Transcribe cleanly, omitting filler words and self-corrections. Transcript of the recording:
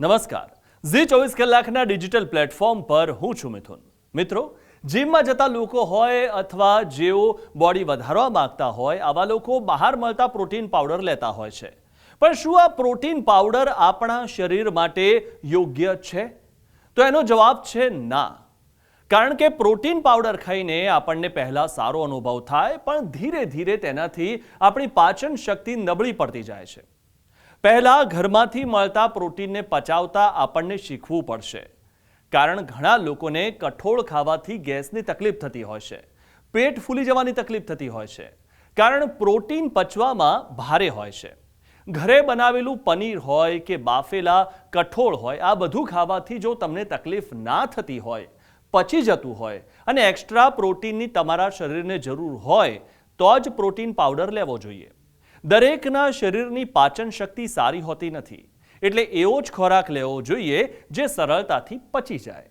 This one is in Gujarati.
નમસ્કાર, ઝી 24 કલાકના ડિજિટલ પ્લેટફોર્મ પર હું છું મિથુન. મિત્રો, જીમમાં જતા લોકો હોય અથવા જેઓ બોડી વધારવા માંગતા હોય, આવા લોકો બહાર મળતા પ્રોટીન પાવડર લેતા હોય છે. પણ શું આ પ્રોટીન પાવડર આપણા શરીર માટે યોગ્ય છે? તો એનો જવાબ છે ના. કારણ કે પ્રોટીન પાવડર ખાઈને આપણને પહેલા સારો અનુભવ થાય, પણ ધીરે ધીરે તેનાથી આપણી પાચન શક્તિ નબળી પડતી જાય છે. પહેલા ઘરમાંથી મળતા પ્રોટીનને પચાવતા આપણને શીખવું પડશે. કારણ ઘણા લોકોને કઠોળ ખાવાથી ગેસની તકલીફ થતી હોય છે, પેટ ફૂલી જવાની તકલીફ થતી હોય છે, કારણ પ્રોટીન પચવામાં ભારે હોય છે. ઘરે બનાવેલું પનીર હોય કે બાફેલા કઠોળ હોય, આ બધું ખાવાથી જો તમને તકલીફ ના થતી હોય, પચી જતું હોય અને એક્સ્ટ્રા પ્રોટીનની તમારા શરીરને જરૂર હોય તો જ પ્રોટીન પાવડર લેવો જોઈએ. દરેકના શરીરની પાચન શક્તિ સારી હોતી નથી, એટલે એવો જ ખોરાક લેવો જોઈએ જે સરળતાથી પચી જાય.